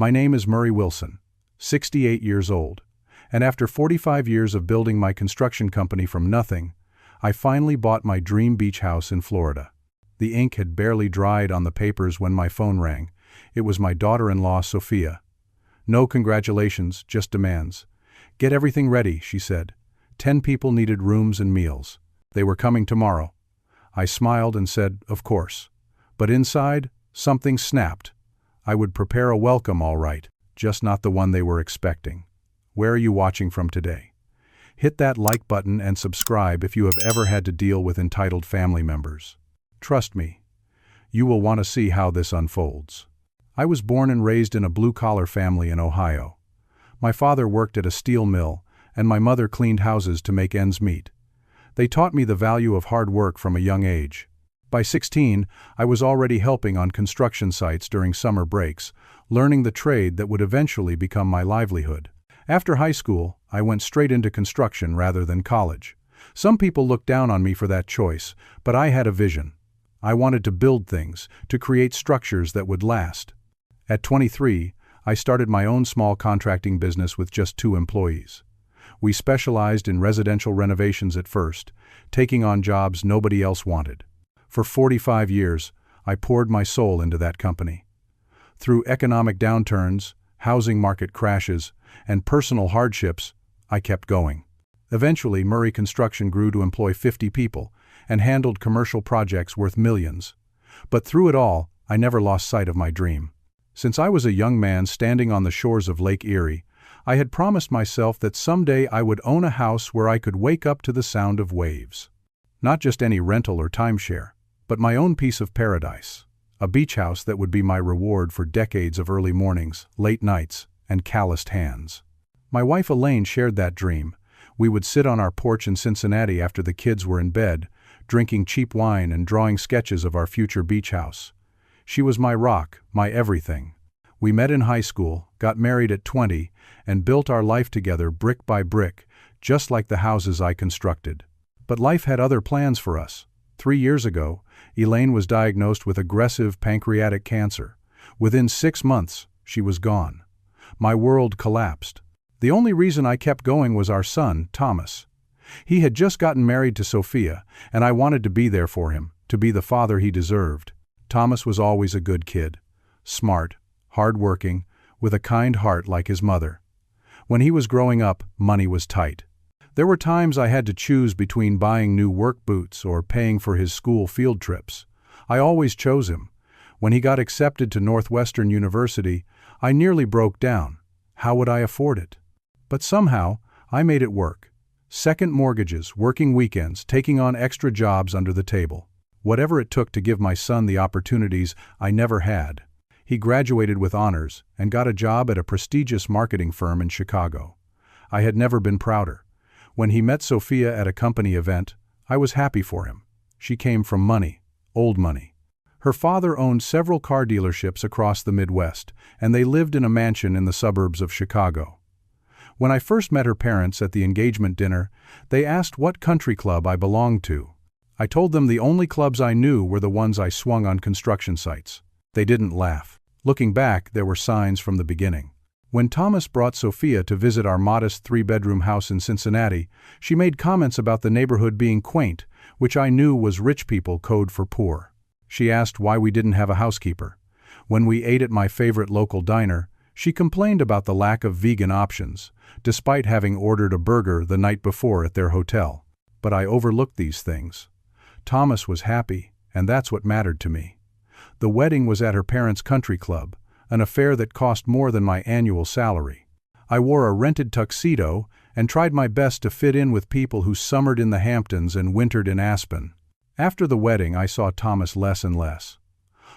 My name is Murray Wilson, 68 years old, and after 45 years of building my construction company from nothing, I finally bought my dream beach house in Florida. The ink had barely dried on the papers when my phone rang. It was my daughter-in-law, Sophia. "No congratulations, just demands. Get everything ready," she said. 10 people needed rooms and meals. They were coming tomorrow. I smiled and said, "Of course." But inside, something snapped. I would prepare a welcome all right, just not the one they were expecting. Where are you watching from today? Hit that like button and subscribe if you have ever had to deal with entitled family members. Trust me, you will want to see how this unfolds. I was born and raised in a blue-collar family in Ohio. My father worked at a steel mill, and my mother cleaned houses to make ends meet. They taught me the value of hard work from a young age. By 16, I was already helping on construction sites during summer breaks, learning the trade that would eventually become my livelihood. After high school, I went straight into construction rather than college. Some people looked down on me for that choice, but I had a vision. I wanted to build things, to create structures that would last. At 23, I started my own small contracting business with just 2 employees. We specialized in residential renovations at first, taking on jobs nobody else wanted. For 45 years, I poured my soul into that company. Through economic downturns, housing market crashes, and personal hardships, I kept going. Eventually, Murray Construction grew to employ 50 people and handled commercial projects worth millions. But through it all, I never lost sight of my dream. Since I was a young man standing on the shores of Lake Erie, I had promised myself that someday I would own a house where I could wake up to the sound of waves. Not just any rental or timeshare, but my own piece of paradise. A beach house that would be my reward for decades of early mornings, late nights, and calloused hands. My wife Elaine shared that dream. We would sit on our porch in Cincinnati after the kids were in bed, drinking cheap wine and drawing sketches of our future beach house. She was my rock, my everything. We met in high school, got married at 20, and built our life together brick by brick, just like the houses I constructed. But life had other plans for us. 3 years ago, Elaine was diagnosed with aggressive pancreatic cancer. Within 6 months, she was gone. My world collapsed. The only reason I kept going was our son, Thomas. He had just gotten married to Sophia, and I wanted to be there for him, to be the father he deserved. Thomas was always a good kid. Smart, hard-working, with a kind heart like his mother. When he was growing up, money was tight. There were times I had to choose between buying new work boots or paying for his school field trips. I always chose him. When he got accepted to Northwestern University, I nearly broke down. How would I afford it? But somehow, I made it work. Second mortgages, working weekends, taking on extra jobs under the table. Whatever it took to give my son the opportunities I never had. He graduated with honors and got a job at a prestigious marketing firm in Chicago. I had never been prouder. When he met Sophia at a company event, I was happy for him. She came from money, old money. Her father owned several car dealerships across the Midwest, and they lived in a mansion in the suburbs of Chicago. When I first met her parents at the engagement dinner, they asked what country club I belonged to. I told them the only clubs I knew were the ones I swung on construction sites. They didn't laugh. Looking back, there were signs from the beginning. When Thomas brought Sophia to visit our modest 3-bedroom house in Cincinnati, she made comments about the neighborhood being quaint, which I knew was rich people code for poor. She asked why we didn't have a housekeeper. When we ate at my favorite local diner, she complained about the lack of vegan options, despite having ordered a burger the night before at their hotel. But I overlooked these things. Thomas was happy, and that's what mattered to me. The wedding was at her parents' country club, an affair that cost more than my annual salary. I wore a rented tuxedo and tried my best to fit in with people who summered in the Hamptons and wintered in Aspen. After the wedding, I saw Thomas less and less.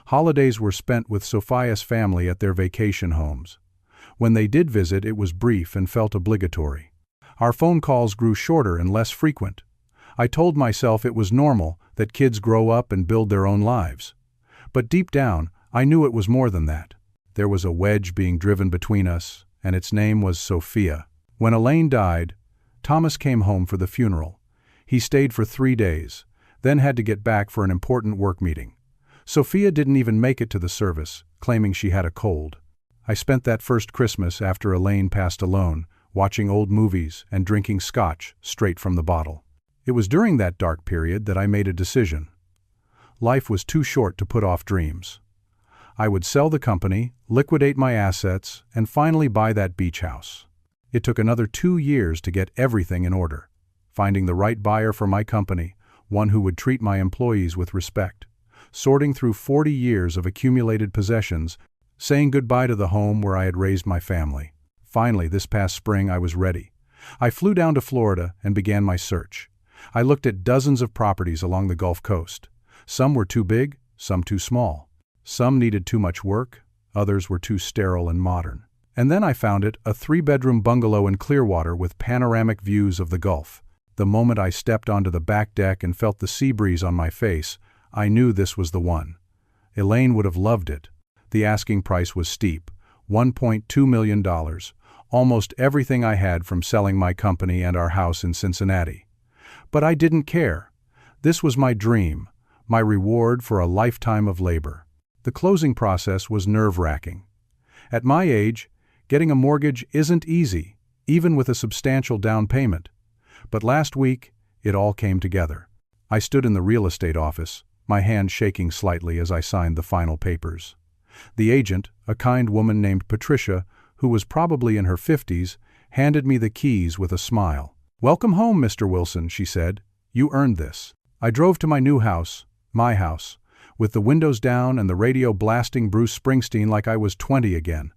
Holidays were spent with Sophia's family at their vacation homes. When they did visit, it was brief and felt obligatory. Our phone calls grew shorter and less frequent. I told myself it was normal that kids grow up and build their own lives. But deep down, I knew it was more than that. There was a wedge being driven between us, and its name was Sophia. When Elaine died, Thomas came home for the funeral. He stayed for 3 days, then had to get back for an important work meeting. Sophia didn't even make it to the service, claiming she had a cold. I spent that first Christmas after Elaine passed alone, watching old movies and drinking scotch straight from the bottle. It was during that dark period that I made a decision. Life was too short to put off dreams. I would sell the company, liquidate my assets, and finally buy that beach house. It took another 2 years to get everything in order. Finding the right buyer for my company, one who would treat my employees with respect. Sorting through 40 years of accumulated possessions, saying goodbye to the home where I had raised my family. Finally, this past spring, I was ready. I flew down to Florida and began my search. I looked at dozens of properties along the Gulf Coast. Some were too big, some too small. Some needed too much work, others were too sterile and modern. And then I found it, a 3-bedroom bungalow in Clearwater with panoramic views of the Gulf. The moment I stepped onto the back deck and felt the sea breeze on my face, I knew this was the one. Elaine would have loved it. The asking price was steep, $1.2 million, almost everything I had from selling my company and our house in Cincinnati. But I didn't care. This was my dream, my reward for a lifetime of labor. The closing process was nerve-wracking. At my age, getting a mortgage isn't easy, even with a substantial down payment. But last week, it all came together. I stood in the real estate office, my hand shaking slightly as I signed the final papers. The agent, a kind woman named Patricia, who was probably in her 50s, handed me the keys with a smile. "Welcome home, Mr. Wilson," she said. "You earned this." I drove to my new house, my house, with the windows down and the radio blasting Bruce Springsteen like I was 20 again.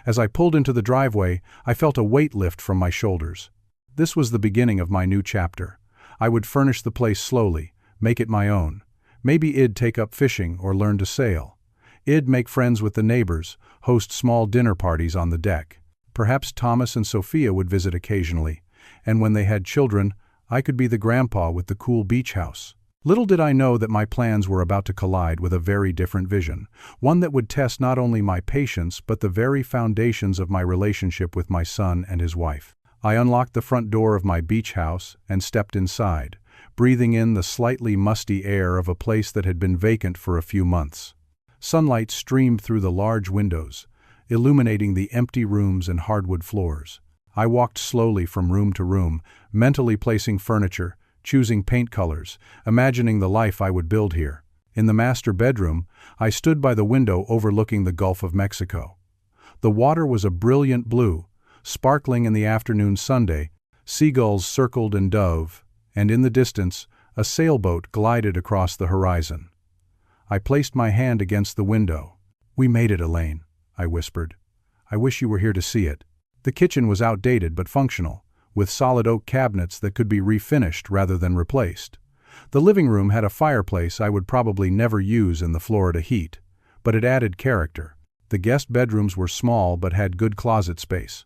As I pulled into the driveway, I felt a weight lift from my shoulders. This was the beginning of my new chapter. I would furnish the place slowly, make it my own. Maybe I'd take up fishing or learn to sail. I'd make friends with the neighbors, host small dinner parties on the deck. Perhaps Thomas and Sophia would visit occasionally, and when they had children, I could be the grandpa with the cool beach house. Little did I know that my plans were about to collide with a very different vision, one that would test not only my patience but the very foundations of my relationship with my son and his wife. I unlocked the front door of my beach house and stepped inside, breathing in the slightly musty air of a place that had been vacant for a few months. Sunlight streamed through the large windows, illuminating the empty rooms and hardwood floors. I walked slowly from room to room, mentally placing furniture, choosing paint colors, imagining the life I would build here. In the master bedroom, I stood by the window overlooking the Gulf of Mexico. The water was a brilliant blue, sparkling in the afternoon sunday, seagulls circled and dove, and in the distance, a sailboat glided across the horizon. I placed my hand against the window. "We made it, Elaine," I whispered. "I wish you were here to see it." The kitchen was outdated but functional, with solid oak cabinets that could be refinished rather than replaced. The living room had a fireplace I would probably never use in the Florida heat, but it added character. The guest bedrooms were small but had good closet space.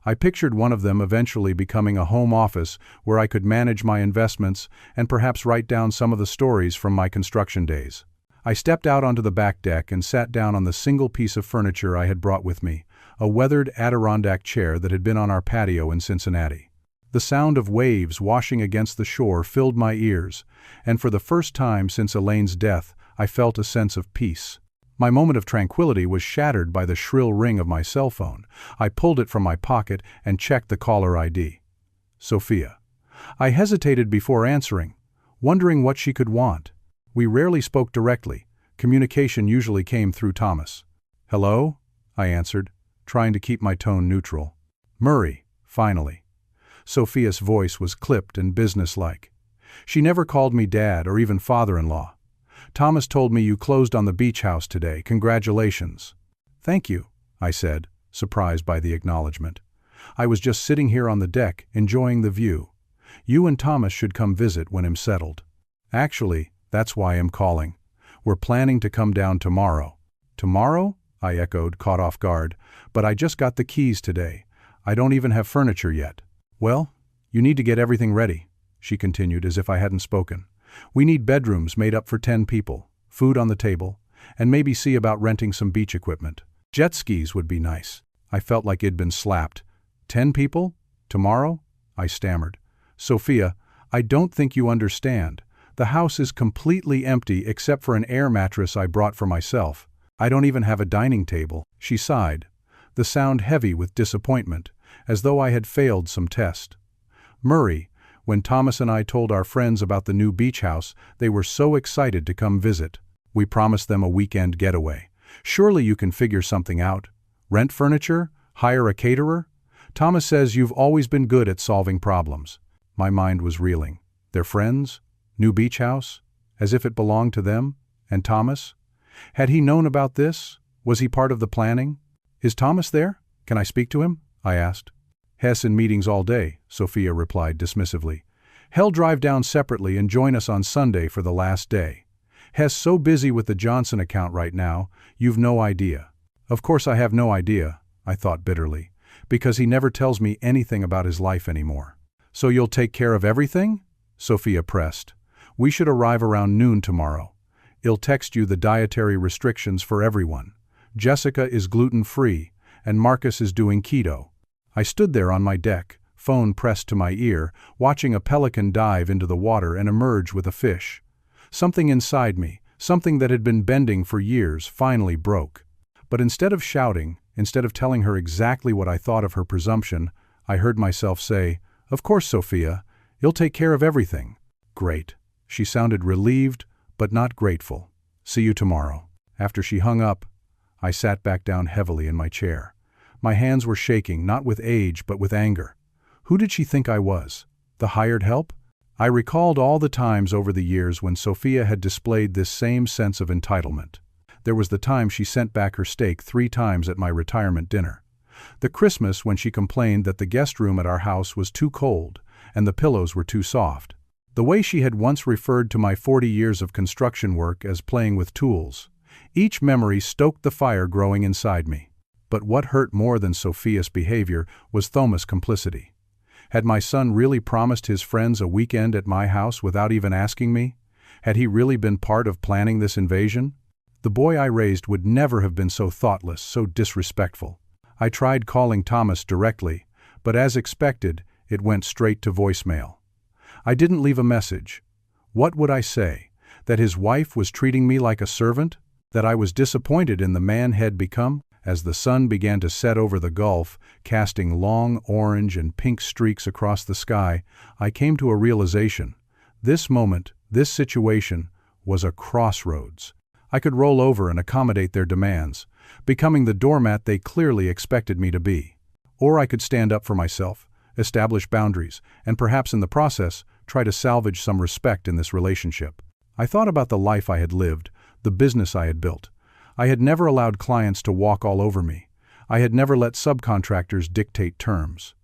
I pictured one of them eventually becoming a home office where I could manage my investments and perhaps write down some of the stories from my construction days. I stepped out onto the back deck and sat down on the single piece of furniture I had brought with me, a weathered Adirondack chair that had been on our patio in Cincinnati. The sound of waves washing against the shore filled my ears, and for the first time since Elaine's death, I felt a sense of peace. My moment of tranquility was shattered by the shrill ring of my cell phone. I pulled it from my pocket and checked the caller ID. Sophia. I hesitated before answering, wondering what she could want. We rarely spoke directly. Communication usually came through Thomas. "Hello?" I answered, trying to keep my tone neutral. "Murray," finally. Sophia's voice was clipped and businesslike. She never called me dad or even father-in-law. "Thomas told me you closed on the beach house today. Congratulations." "Thank you," I said, surprised by the acknowledgement. "I was just sitting here on the deck, enjoying the view. You and Thomas should come visit when I'm settled." "Actually, that's why I'm calling. We're planning to come down tomorrow." "Tomorrow?" I echoed, caught off guard. "But I just got the keys today. I don't even have furniture yet." "Well, you need to get everything ready," she continued as if I hadn't spoken. "We need bedrooms made up for 10 people, food on the table, and maybe see about renting some beach equipment. Jet skis would be nice." I felt like I'd been slapped. 10 people? Tomorrow?" I stammered. "Sophia, I don't think you understand. The house is completely empty except for an air mattress I brought for myself. I don't even have a dining table." She sighed. the sound heavy with disappointment, as though I had failed some test. Murray, when Thomas and I told our friends about the new beach house, they were so excited to come visit. We promised them a weekend getaway. Surely you can figure something out. Rent furniture? Hire a caterer? Thomas says you've always been good at solving problems. My mind was reeling. Their friends? New beach house? As if it belonged to them? And Thomas? Had he known about this? Was he part of the planning? Is Thomas there? Can I speak to him? I asked. Hess in meetings all day, Sophia replied dismissively. He'll drive down separately and join us on Sunday for the last day. Hess so busy with the Johnson account right now, you've no idea. Of course I have no idea, I thought bitterly, because he never tells me anything about his life anymore. So you'll take care of everything? Sophia pressed. We should arrive around noon tomorrow. I'll text you the dietary restrictions for everyone. Jessica is gluten-free, and Marcus is doing keto. I stood there on my deck, phone pressed to my ear, watching a pelican dive into the water and emerge with a fish. Something inside me, something that had been bending for years, finally broke. But instead of shouting, instead of telling her exactly what I thought of her presumption, I heard myself say, Of course, Sophia, you'll take care of everything. Great. She sounded relieved, but not grateful. See you tomorrow. After she hung up, I sat back down heavily in my chair. My hands were shaking, not with age, but with anger. Who did she think I was? The hired help? I recalled all the times over the years when Sophia had displayed this same sense of entitlement. There was the time she sent back her steak 3 times at my retirement dinner. The Christmas when she complained that the guest room at our house was too cold and the pillows were too soft. The way she had once referred to my 40 years of construction work as playing with tools. Each memory stoked the fire growing inside me. But what hurt more than Sophia's behavior was Thomas' complicity. Had my son really promised his friends a weekend at my house without even asking me? Had he really been part of planning this invasion? The boy I raised would never have been so thoughtless, so disrespectful. I tried calling Thomas directly, but as expected, it went straight to voicemail. I didn't leave a message. What would I say? That his wife was treating me like a servant? That I was disappointed in the man he'd become? As the sun began to set over the gulf, casting long orange and pink streaks across the sky, I came to a realization. This moment, this situation, was a crossroads. I could roll over and accommodate their demands, becoming the doormat they clearly expected me to be. Or I could stand up for myself, establish boundaries, and perhaps in the process, try to salvage some respect in this relationship. I thought about the life I had lived, the business I had built. I had never allowed clients to walk all over me. I had never let subcontractors dictate terms.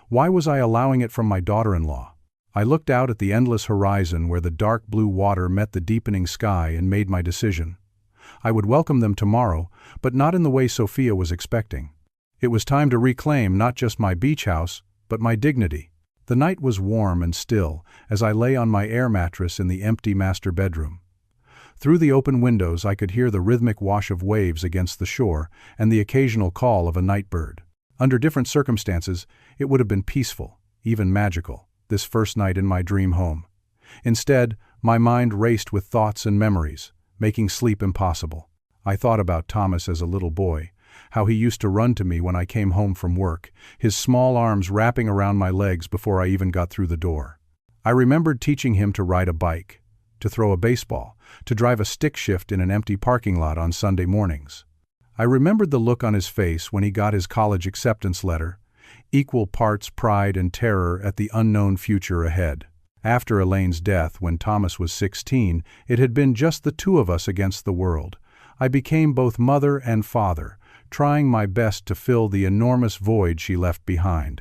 Why was I allowing it from my daughter-in-law? I looked out at the endless horizon where the dark blue water met the deepening sky and made my decision. I would welcome them tomorrow, but not in the way Sophia was expecting. It was time to reclaim not just my beach house, but my dignity. The night was warm and still as I lay on my air mattress in the empty master bedroom. Through the open windows I could hear the rhythmic wash of waves against the shore and the occasional call of a night bird. Under different circumstances, it would have been peaceful, even magical, this first night in my dream home. Instead, my mind raced with thoughts and memories, making sleep impossible. I thought about Thomas as a little boy, how he used to run to me when I came home from work, his small arms wrapping around my legs before I even got through the door. I remembered teaching him to ride a bike, to throw a baseball, to drive a stick shift in an empty parking lot on Sunday mornings. I remembered the look on his face when he got his college acceptance letter, equal parts pride and terror at the unknown future ahead. After Elaine's death, when Thomas was 16, it had been just the two of us against the world. I became both mother and father, trying my best to fill the enormous void she left behind.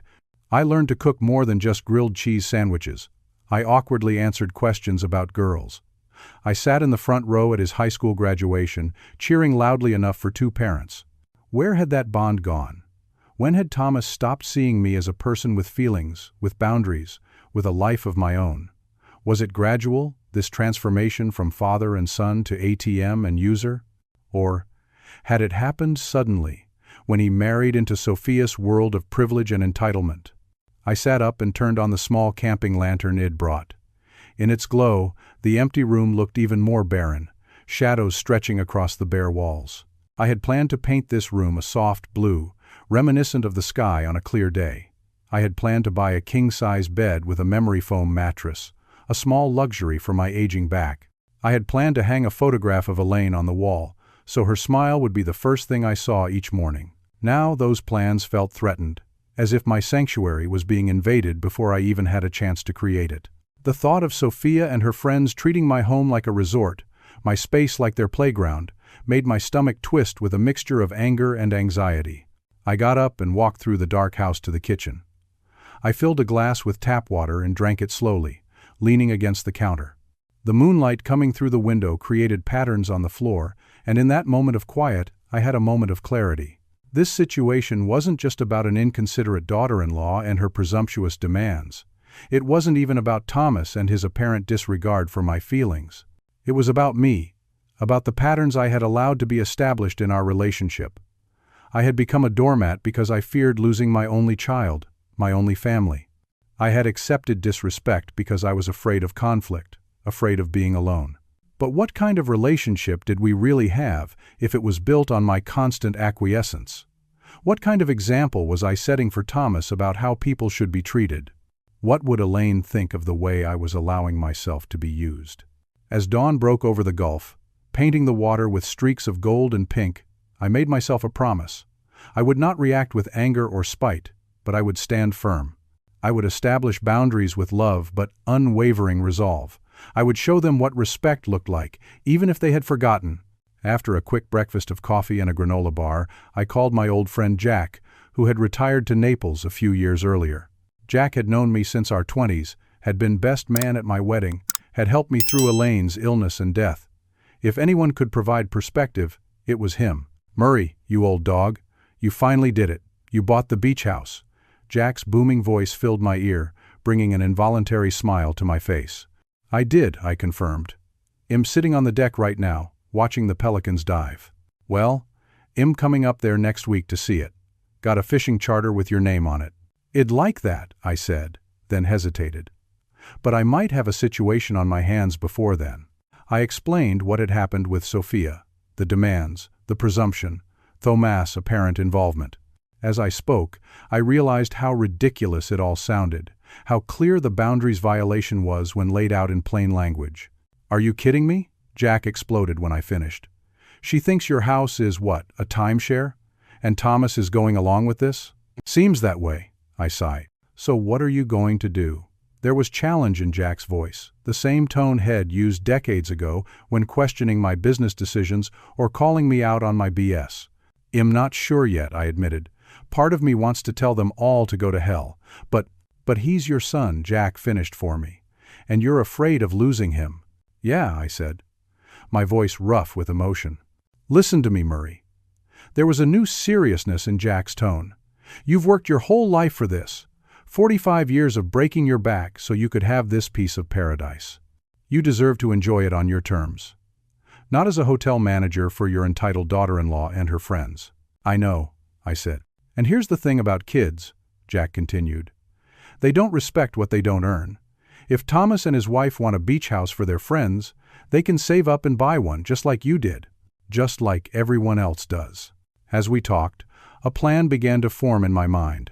I learned to cook more than just grilled cheese sandwiches. I awkwardly answered questions about girls. I sat in the front row at his high school graduation, cheering loudly enough for 2 parents. Where had that bond gone? When had Thomas stopped seeing me as a person with feelings, with boundaries, with a life of my own? Was it gradual, this transformation from father and son to ATM and user? Or had it happened suddenly, when he married into Sophia's world of privilege and entitlement? I sat up and turned on the small camping lantern I'd brought. In its glow, the empty room looked even more barren, shadows stretching across the bare walls. I had planned to paint this room a soft blue, reminiscent of the sky on a clear day. I had planned to buy a king-size bed with a memory foam mattress, a small luxury for my aging back. I had planned to hang a photograph of Elaine on the wall, so her smile would be the first thing I saw each morning. Now those plans felt threatened, as if my sanctuary was being invaded before I even had a chance to create it. The thought of Sophia and her friends treating my home like a resort, my space like their playground, made my stomach twist with a mixture of anger and anxiety. I got up and walked through the dark house to the kitchen. I filled a glass with tap water and drank it slowly, leaning against the counter. The moonlight coming through the window created patterns on the floor, and in that moment of quiet, I had a moment of clarity. This situation wasn't just about an inconsiderate daughter-in-law and her presumptuous demands. It wasn't even about Thomas and his apparent disregard for my feelings. It was about me, about the patterns I had allowed to be established in our relationship. I had become a doormat because I feared losing my only child, my only family. I had accepted disrespect because I was afraid of conflict, afraid of being alone. But what kind of relationship did we really have if it was built on my constant acquiescence? What kind of example was I setting for Thomas about how people should be treated? What would Elaine think of the way I was allowing myself to be used? As dawn broke over the gulf, painting the water with streaks of gold and pink, I made myself a promise. I would not react with anger or spite, but I would stand firm. I would establish boundaries with love but unwavering resolve. I would show them what respect looked like, even if they had forgotten. After a quick breakfast of coffee and a granola bar, I called my old friend Jack, who had retired to Naples a few years earlier. Jack had known me since our 20s, had been best man at my wedding, had helped me through Elaine's illness and death. If anyone could provide perspective, it was him. "Murray, you old dog, you finally did it. You bought the beach house." Jack's booming voice filled my ear, bringing an involuntary smile to my face. "I did," I confirmed. "I'm sitting on the deck right now, watching the pelicans dive." "Well, I'm coming up there next week to see it. Got a fishing charter with your name on it." "I'd like that," I said, then hesitated. "But I might have a situation on my hands before then." I explained what had happened with Sophia, the demands, the presumption, Thomas' apparent involvement. As I spoke, I realized how ridiculous it all sounded, how clear the boundaries violation was when laid out in plain language. "Are you kidding me?" Jack exploded when I finished. "She thinks your house is what, a timeshare? And Thomas is going along with this?" "Seems that way," I sighed. "So what are you going to do?" There was challenge in Jack's voice, the same tone Head used decades ago when questioning my business decisions or calling me out on my BS. "I'm not sure yet," I admitted. "Part of me wants to tell them all to go to hell, but he's your son," Jack finished for me. "And you're afraid of losing him." "Yeah," I said, my voice rough with emotion. "Listen to me, Murray." There was a new seriousness in Jack's tone. "You've worked your whole life for this. 45 years of breaking your back so you could have this piece of paradise. You deserve to enjoy it on your terms. Not as a hotel manager for your entitled daughter-in-law and her friends." "I know," I said. "And here's the thing about kids," Jack continued. "They don't respect what they don't earn. If Thomas and his wife want a beach house for their friends, they can save up and buy one just like you did, just like everyone else does." As we talked, a plan began to form in my mind.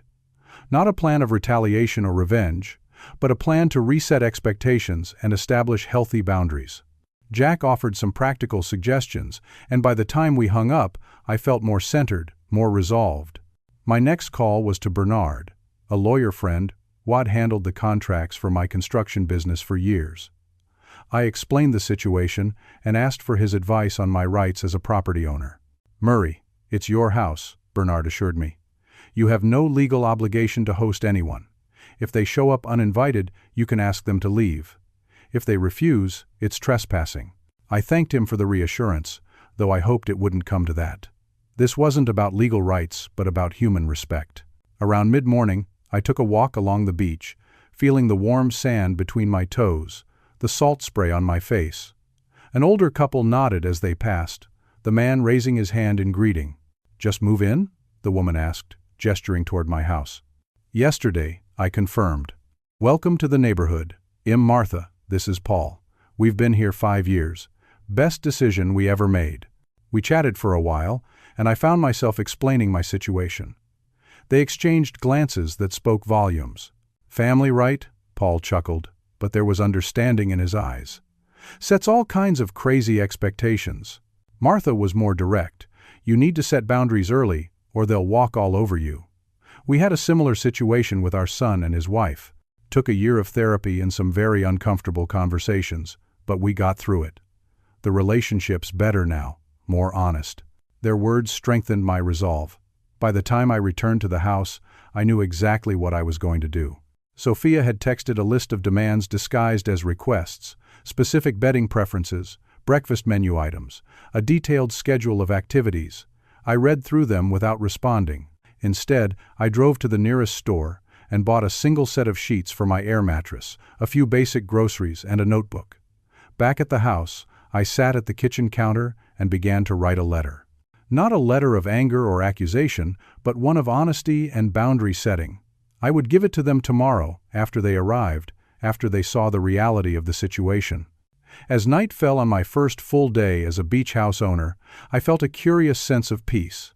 Not a plan of retaliation or revenge, but a plan to reset expectations and establish healthy boundaries. Jack offered some practical suggestions, and by the time we hung up, I felt more centered, more resolved. My next call was to Bernard, a lawyer friend who had handled the contracts for my construction business for years. I explained the situation and asked for his advice on my rights as a property owner. "Murray, it's your house," Bernard assured me. "You have no legal obligation to host anyone. If they show up uninvited, you can ask them to leave. If they refuse, it's trespassing." I thanked him for the reassurance, though I hoped it wouldn't come to that. This wasn't about legal rights, but about human respect. Around mid-morning, I took a walk along the beach, feeling the warm sand between my toes, the salt spray on my face. An older couple nodded as they passed, the man raising his hand in greeting. "Just move in?" the woman asked, gesturing toward my house. "Yesterday," I confirmed. "Welcome to the neighborhood. I'm Martha, this is Paul. We've been here 5 years. Best decision we ever made." We chatted for a while, and I found myself explaining my situation. They exchanged glances that spoke volumes. "Family, right?" Paul chuckled, but there was understanding in his eyes. "Sets all kinds of crazy expectations." Martha was more direct. "You need to set boundaries early, or they'll walk all over you." We had a similar situation with our son and his wife. Took a year of therapy and some very uncomfortable conversations, but we got through it. The relationship's better now, more honest. Their words strengthened my resolve. By the time I returned to the house, I knew exactly what I was going to do. Sophia had texted a list of demands disguised as requests, specific bedding preferences, breakfast menu items, a detailed schedule of activities. I read through them without responding. Instead, I drove to the nearest store and bought a single set of sheets for my air mattress, a few basic groceries, and a notebook. Back at the house, I sat at the kitchen counter and began to write a letter. Not a letter of anger or accusation, but one of honesty and boundary setting. I would give it to them tomorrow, after they arrived, after they saw the reality of the situation. As night fell on my first full day as a beach house owner, I felt a curious sense of peace.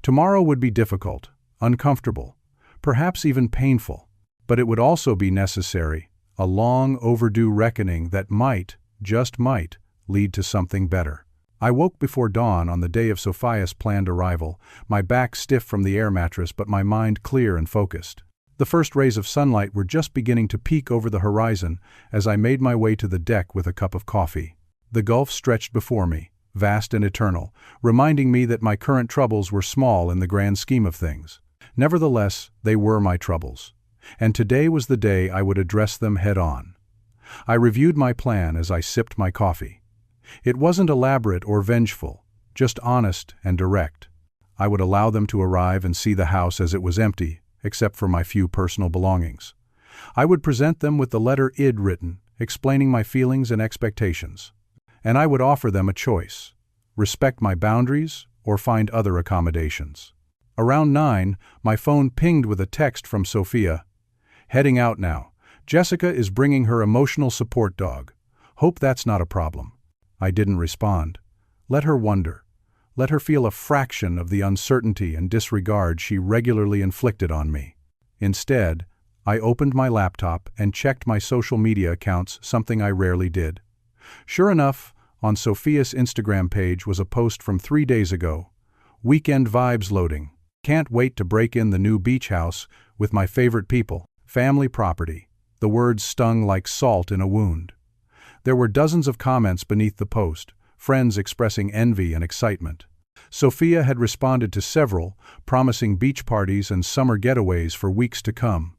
Tomorrow would be difficult, uncomfortable, perhaps even painful, but it would also be necessary, a long overdue reckoning that might, just might, lead to something better. I woke before dawn on the day of Sophia's planned arrival, my back stiff from the air mattress but my mind clear and focused. The first rays of sunlight were just beginning to peek over the horizon as I made my way to the deck with a cup of coffee. The gulf stretched before me, vast and eternal, reminding me that my current troubles were small in the grand scheme of things. Nevertheless, they were my troubles, and today was the day I would address them head-on. I reviewed my plan as I sipped my coffee. It wasn't elaborate or vengeful, just honest and direct. I would allow them to arrive and see the house as it was empty, except for my few personal belongings. I would present them with the letter Id written, explaining my feelings and expectations. And I would offer them a choice: respect my boundaries or find other accommodations. Around 9, my phone pinged with a text from Sophia. "Heading out now. Jessica is bringing her emotional support dog. Hope that's not a problem." I didn't respond. Let her wonder. Let her feel a fraction of the uncertainty and disregard she regularly inflicted on me. Instead, I opened my laptop and checked my social media accounts, something I rarely did. Sure enough, on Sophia's Instagram page was a post from 3 days ago. "Weekend vibes loading. Can't wait to break in the new beach house with my favorite people. Family property." The words stung like salt in a wound. There were dozens of comments beneath the post, friends expressing envy and excitement. Sophia had responded to several, promising beach parties and summer getaways for weeks to come.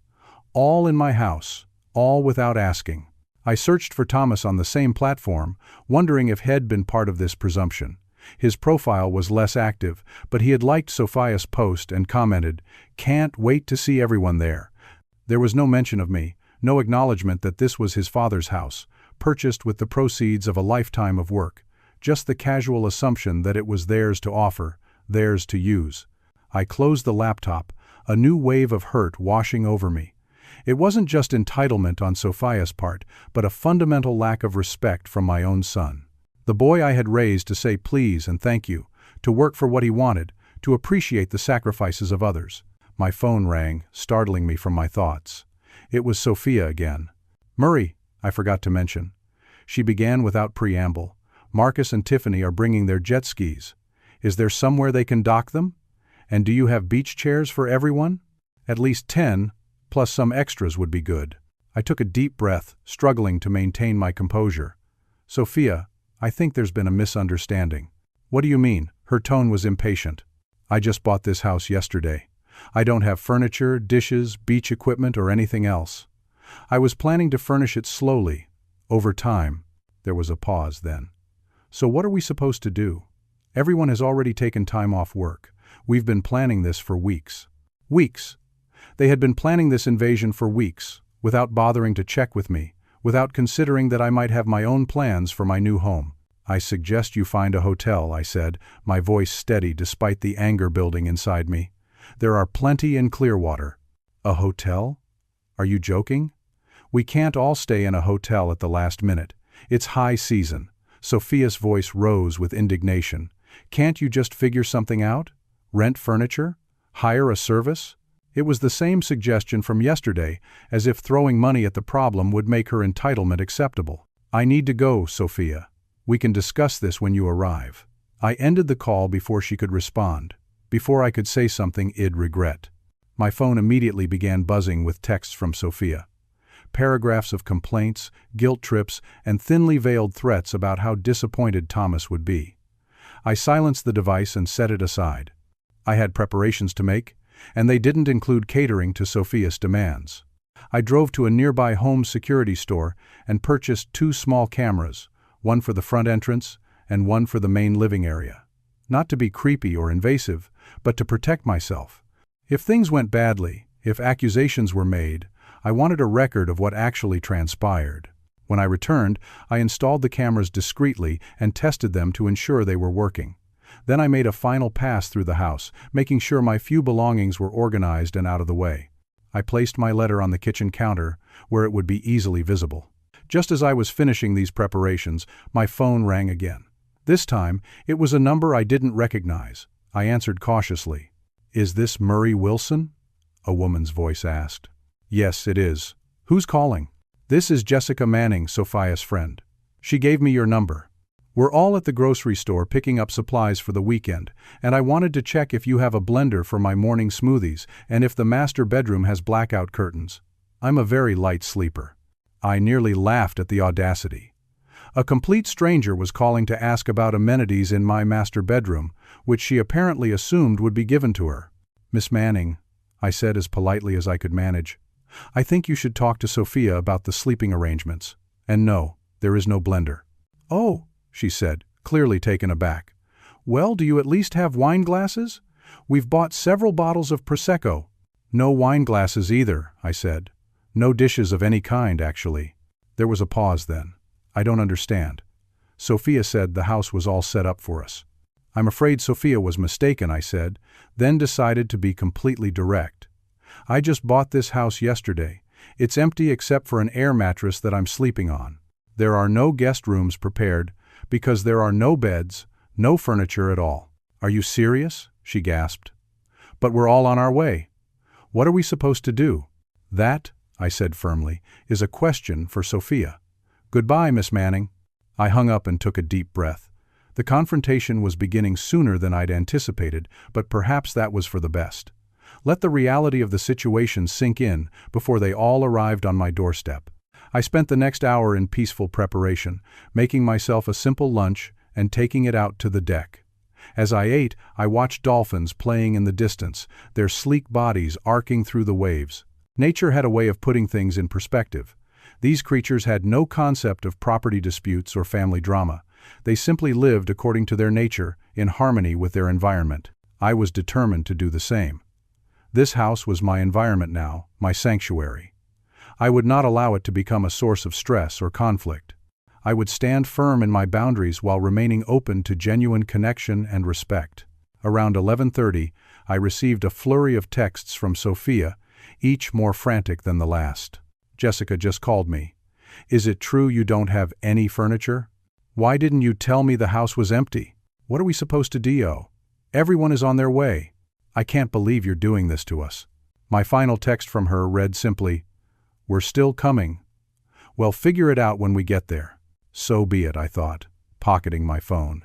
All in my house, all without asking. I searched for Thomas on the same platform, wondering if he'd been part of this presumption. His profile was less active, but he had liked Sophia's post and commented, "Can't wait to see everyone there." There was no mention of me, no acknowledgement that this was his father's house, purchased with the proceeds of a lifetime of work. Just the casual assumption that it was theirs to offer, theirs to use. I closed the laptop, a new wave of hurt washing over me. It wasn't just entitlement on Sophia's part, but a fundamental lack of respect from my own son. The boy I had raised to say please and thank you, to work for what he wanted, to appreciate the sacrifices of others. My phone rang, startling me from my thoughts. It was Sophia again. "Murray," I forgot to mention. She began without preamble. "Marcus and Tiffany are bringing their jet skis. Is there somewhere they can dock them? And do you have beach chairs for everyone? At least 10, plus some extras would be good." I took a deep breath, struggling to maintain my composure. "Sophia, I think there's been a misunderstanding." "What do you mean?" Her tone was impatient. "I just bought this house yesterday. I don't have furniture, dishes, beach equipment, or anything else. I was planning to furnish it slowly, over time." There was a pause then. "So what are we supposed to do? Everyone has already taken time off work. We've been planning this for weeks." Weeks. They had been planning this invasion for weeks, without bothering to check with me, without considering that I might have my own plans for my new home. "I suggest you find a hotel," I said, my voice steady despite the anger building inside me. "There are plenty in Clearwater." "A hotel? Are you joking? We can't all stay in a hotel at the last minute. It's high season." Sophia's voice rose with indignation. "Can't you just figure something out? Rent furniture? Hire a service? It was the same suggestion from yesterday, as if throwing money at the problem would make her entitlement acceptable. "I need to go, Sophia. We can discuss this when you arrive." I ended the call before she could respond, before I could say something I'd regret. My phone immediately began buzzing with texts from Sophia. Paragraphs of complaints, guilt trips, and thinly veiled threats about how disappointed Thomas would be. I silenced the device and set it aside. I had preparations to make, and they didn't include catering to Sophia's demands. I drove to a nearby home security store and purchased 2 small cameras, one for the front entrance and one for the main living area. Not to be creepy or invasive, but to protect myself. If things went badly, if accusations were made, I wanted a record of what actually transpired. When I returned, I installed the cameras discreetly and tested them to ensure they were working. Then I made a final pass through the house, making sure my few belongings were organized and out of the way. I placed my letter on the kitchen counter, where it would be easily visible. Just as I was finishing these preparations, my phone rang again. This time, it was a number I didn't recognize. I answered cautiously. "Is this Murray Wilson?" a woman's voice asked. "Yes, it is. Who's calling?" "This is Jessica Manning, Sophia's friend. She gave me your number. We're all at the grocery store picking up supplies for the weekend, and I wanted to check if you have a blender for my morning smoothies and if the master bedroom has blackout curtains. I'm a very light sleeper." I nearly laughed at the audacity. A complete stranger was calling to ask about amenities in my master bedroom, which she apparently assumed would be given to her. "Miss Manning," I said as politely as I could manage, "I think you should talk to Sophia about the sleeping arrangements. And no, there is no blender." "Oh," she said, clearly taken aback. "Well, do you at least have wine glasses? We've bought several bottles of Prosecco." "No wine glasses either," I said. "No dishes of any kind, actually." There was a pause then. "I don't understand." Sophia said the house was all set up for us. "I'm afraid Sophia was mistaken," I said, then decided to be completely direct. "I just bought this house yesterday. It's empty except for an air mattress that I'm sleeping on. There are no guest rooms prepared, because there are no beds, no furniture at all." "Are you serious?" she gasped. "But we're all on our way. What are we supposed to do?" "That," I said firmly, "is a question for Sophia. Goodbye, Miss Manning." I hung up and took a deep breath. The confrontation was beginning sooner than I'd anticipated, but perhaps that was for the best. Let the reality of the situation sink in before they all arrived on my doorstep. I spent the next hour in peaceful preparation, making myself a simple lunch and taking it out to the deck. As I ate, I watched dolphins playing in the distance, their sleek bodies arcing through the waves. Nature had a way of putting things in perspective. These creatures had no concept of property disputes or family drama. They simply lived according to their nature, in harmony with their environment. I was determined to do the same. This house was my environment now, my sanctuary. I would not allow it to become a source of stress or conflict. I would stand firm in my boundaries while remaining open to genuine connection and respect. Around 11:30, I received a flurry of texts from Sophia, each more frantic than the last. "Jessica just called me. Is it true you don't have any furniture? Why didn't you tell me the house was empty? What are we supposed to do? Everyone is on their way. I can't believe you're doing this to us." My final text from her read simply, "We're still coming. Well, figure it out when we get there." So be it, I thought, pocketing my phone.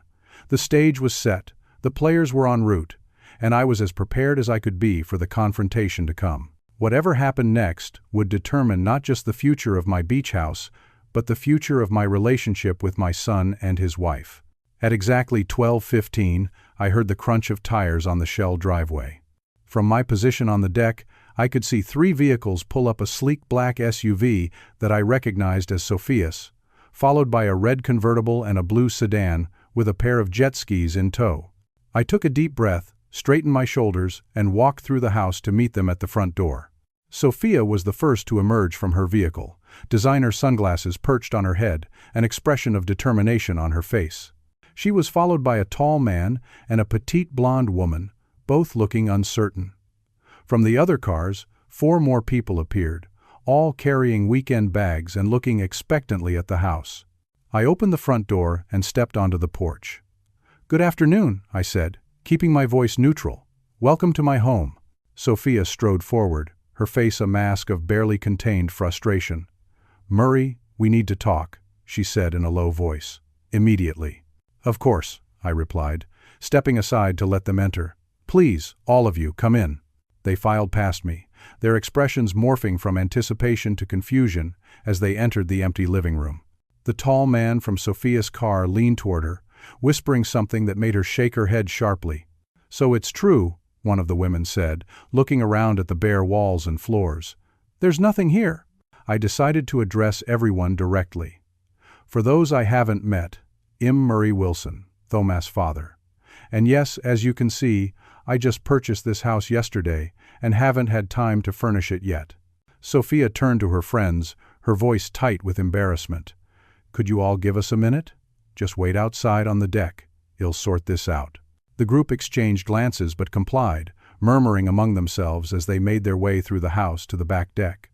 The stage was set, the players were en route, and I was as prepared as I could be for the confrontation to come. Whatever happened next would determine not just the future of my beach house, but the future of my relationship with my son and his wife. At exactly 12:15, I heard the crunch of tires on the Shell driveway. From my position on the deck, I could see 3 vehicles pull up a sleek black SUV that I recognized as Sophia's, followed by a red convertible and a blue sedan with a pair of jet skis in tow. I took a deep breath, straightened my shoulders, and walked through the house to meet them at the front door. Sophia was the first to emerge from her vehicle, designer sunglasses perched on her head, an expression of determination on her face. She was followed by a tall man and a petite blonde woman, both looking uncertain. From the other cars, 4 more people appeared, all carrying weekend bags and looking expectantly at the house. I opened the front door and stepped onto the porch. "Good afternoon," I said, keeping my voice neutral. "Welcome to my home." Sophia strode forward, her face a mask of barely contained frustration. "Murray, we need to talk," she said in a low voice. "Immediately." "Of course," I replied, stepping aside to let them enter. "Please, all of you, come in." They filed past me, their expressions morphing from anticipation to confusion as they entered the empty living room. The tall man from Sophia's car leaned toward her, whispering something that made her shake her head sharply. "So it's true," one of the women said, looking around at the bare walls and floors. "There's nothing here." I decided to address everyone directly. "For those I haven't met, I'm Murray Wilson, Thomas' father. And yes, as you can see, I just purchased this house yesterday and haven't had time to furnish it yet." Sophia turned to her friends, her voice tight with embarrassment. "Could you all give us a minute? Just wait outside on the deck. I'll sort this out." The group exchanged glances but complied, murmuring among themselves as they made their way through the house to the back deck.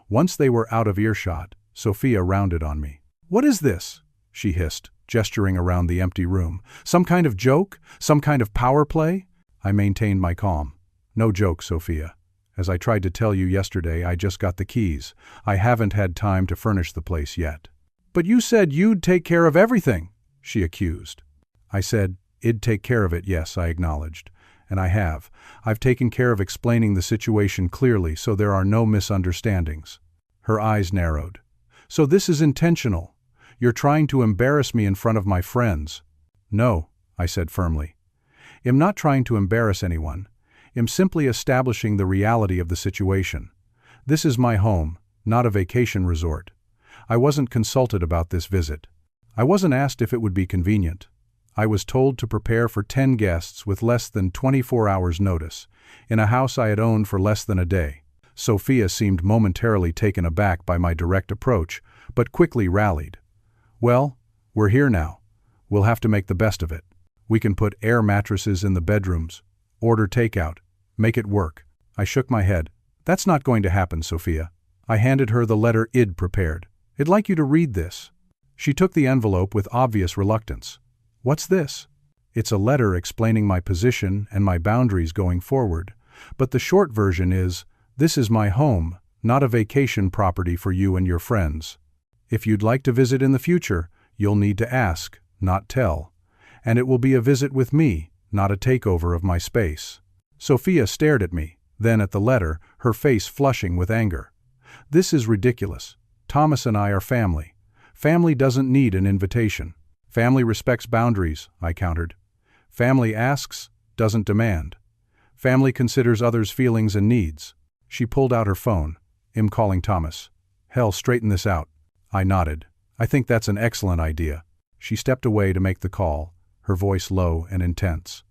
Once they were out of earshot, Sophia rounded on me. "What is this?" she hissed, gesturing around the empty room. "Some kind of joke? Some kind of power play?" I maintained my calm. "No joke, Sophia. As I tried to tell you yesterday, I just got the keys. I haven't had time to furnish the place yet." "But you said you'd take care of everything," she accused. I said, "I'd take care of it, yes," I acknowledged. "And I have. I've taken care of explaining the situation clearly so there are no misunderstandings." Her eyes narrowed. "So this is intentional? You're trying to embarrass me in front of my friends?" "No," I said firmly. "I'm not trying to embarrass anyone. I'm simply establishing the reality of the situation. This is my home, not a vacation resort. I wasn't consulted about this visit. I wasn't asked if it would be convenient. I was told to prepare for 10 guests with less than 24 hours' notice, in a house I had owned for less than a day." Sophia seemed momentarily taken aback by my direct approach, but quickly rallied. "Well, we're here now. We'll have to make the best of it. We can put air mattresses in the bedrooms, order takeout, make it work." I shook my head. "That's not going to happen, Sophia." I handed her the letter I'd prepared. "I'd like you to read this." She took the envelope with obvious reluctance. "What's this?" "It's a letter explaining my position and my boundaries going forward, but the short version is, this is my home, not a vacation property for you and your friends. If you'd like to visit in the future, you'll need to ask, not tell. And it will be a visit with me, not a takeover of my space." Sophia stared at me, then at the letter, her face flushing with anger. "This is ridiculous. Thomas and I are family. Family doesn't need an invitation. Family respects boundaries," I countered. "Family asks, doesn't demand. Family considers others' feelings and needs." She pulled out her phone. "I'm calling Thomas. Hell, straighten this out." I nodded. "I think that's an excellent idea." She stepped away to make the call, her voice low and intense.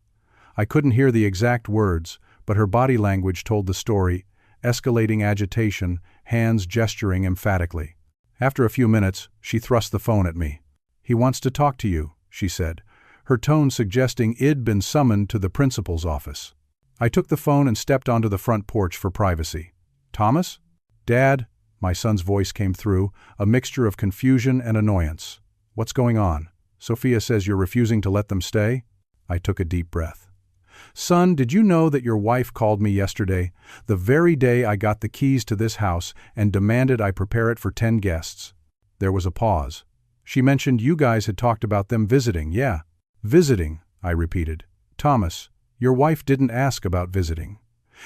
I couldn't hear the exact words, but her body language told the story, escalating agitation, hands gesturing emphatically. After a few minutes, she thrust the phone at me. "He wants to talk to you," she said, her tone suggesting I'd been summoned to the principal's office. I took the phone and stepped onto the front porch for privacy. "Thomas?" "Dad?" My son's voice came through, a mixture of confusion and annoyance. "What's going on? Sophia says you're refusing to let them stay?" I took a deep breath. "Son, did you know that your wife called me yesterday, the very day I got the keys to this house, and demanded I prepare it for 10 guests? There was a pause. "She mentioned you guys had talked about them visiting, yeah." "Visiting," I repeated. "Thomas, your wife didn't ask about visiting.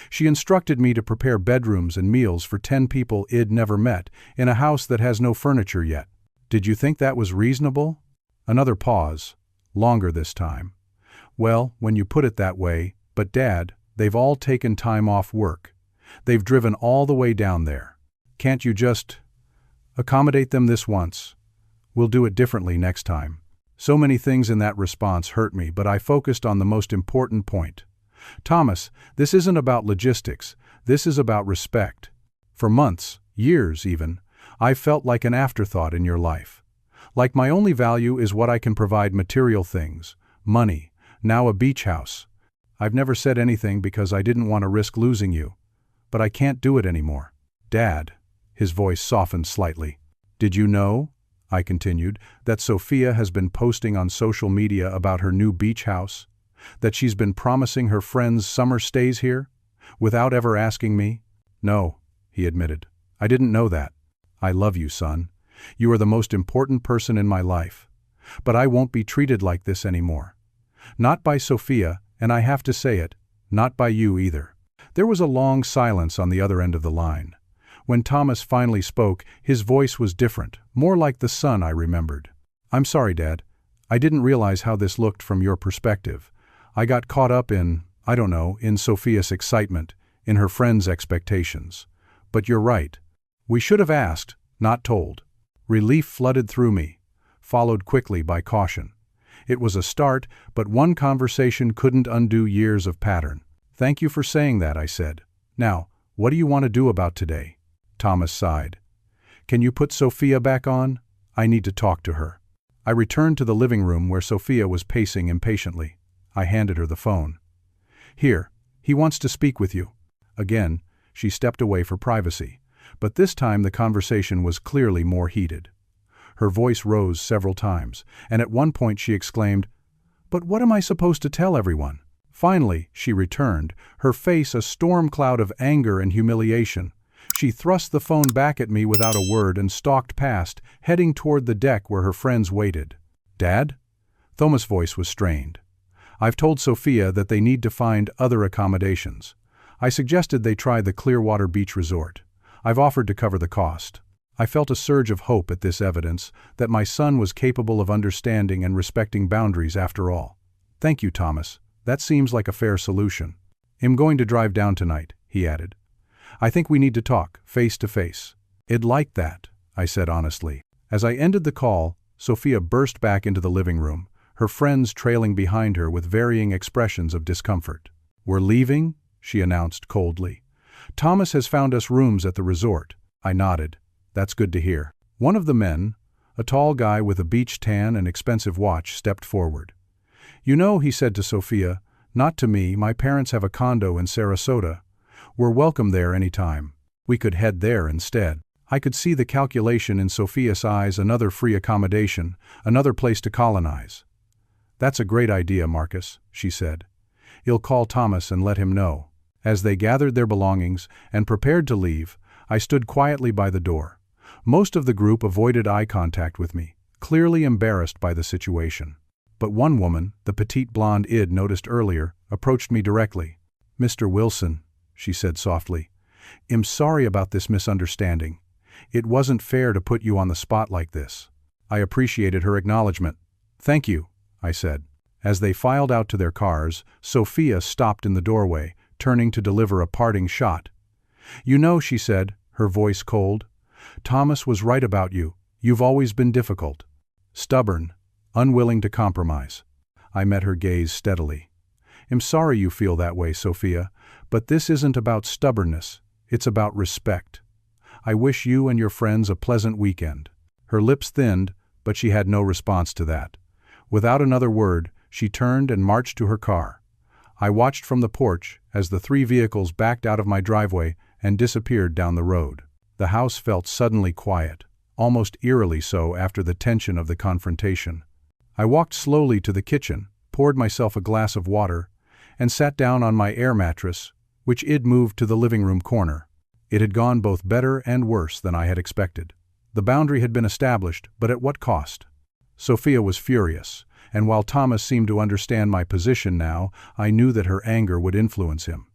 She instructed me to prepare bedrooms and meals for 10 people I'd never met, in a house that has no furniture yet. Did you think that was reasonable?" Another pause, longer this time. "Well, when you put it that way, but Dad, they've all taken time off work. They've driven all the way down there. Can't you just accommodate them this once? We'll do it differently next time." So many things in that response hurt me, but I focused on the most important point. "Thomas, this isn't about logistics. This is about respect. For months, years even, I've felt like an afterthought in your life. Like my only value is what I can provide: material things, money, now a beach house. I've never said anything because I didn't want to risk losing you. But I can't do it anymore. Dad," his voice softened slightly. "Did you know," I continued, "that Sophia has been posting on social media about her new beach house? That she's been promising her friends summer stays here? Without ever asking me? No, he admitted. I didn't know that. I love you, son. You are the most important person in my life. But I won't be treated like this anymore. Not by Sophia, and I have to say it, not by you either. There was a long silence on the other end of the line. When Thomas finally spoke, his voice was different, more like the son I remembered. I'm sorry, Dad. I didn't realize how this looked from your perspective. I got caught up in Sophia's excitement, in her friends' expectations. But you're right. We should have asked, not told. Relief flooded through me, followed quickly by caution. It was a start, but one conversation couldn't undo years of pattern. Thank you for saying that, I said. Now, what do you want to do about today? Thomas sighed. Can you put Sophia back on? I need to talk to her. I returned to the living room where Sophia was pacing impatiently. I handed her the phone. Here, he wants to speak with you. Again, she stepped away for privacy, but this time the conversation was clearly more heated. Her voice rose several times, and at one point she exclaimed, "But what am I supposed to tell everyone?" Finally, she returned, her face a storm cloud of anger and humiliation. She thrust the phone back at me without a word and stalked past, heading toward the deck where her friends waited. Dad? Thomas' voice was strained. I've told Sophia that they need to find other accommodations. I suggested they try the Clearwater Beach Resort. I've offered to cover the cost. I felt a surge of hope at this evidence that my son was capable of understanding and respecting boundaries after all. Thank you, Thomas. That seems like a fair solution. I'm going to drive down tonight, he added. I think we need to talk, face to face. I'd like that, I said honestly. As I ended the call, Sophia burst back into the living room, her friends trailing behind her with varying expressions of discomfort. We're leaving, she announced coldly. Thomas has found us rooms at the resort. I nodded. That's good to hear. One of the men, a tall guy with a beach tan and expensive watch, stepped forward. You know, he said to Sophia, not to me, my parents have a condo in Sarasota. We're welcome there any time. We could head there instead. I could see the calculation in Sophia's eyes, another free accommodation, another place to colonize. That's a great idea, Marcus, she said. You'll call Thomas and let him know. As they gathered their belongings and prepared to leave, I stood quietly by the door. Most of the group avoided eye contact with me, clearly embarrassed by the situation. But one woman, the petite blonde I'd noticed earlier, approached me directly. Mr. Wilson, she said softly, I'm sorry about this misunderstanding. It wasn't fair to put you on the spot like this. I appreciated her acknowledgement. Thank you, I said. As they filed out to their cars, Sophia stopped in the doorway, turning to deliver a parting shot. You know, she said, her voice cold, Thomas was right about you. You've always been difficult. Stubborn, unwilling to compromise. I met her gaze steadily. I'm sorry you feel that way, Sophia, but this isn't about stubbornness. It's about respect. I wish you and your friends a pleasant weekend. Her lips thinned, but she had no response to that. Without another word, she turned and marched to her car. I watched from the porch as the 3 vehicles backed out of my driveway and disappeared down the road. The house felt suddenly quiet, almost eerily so after the tension of the confrontation. I walked slowly to the kitchen, poured myself a glass of water, and sat down on my air mattress, which I'd moved to the living room corner. It had gone both better and worse than I had expected. The boundary had been established, but at what cost? Sophia was furious, and while Thomas seemed to understand my position now, I knew that her anger would influence him.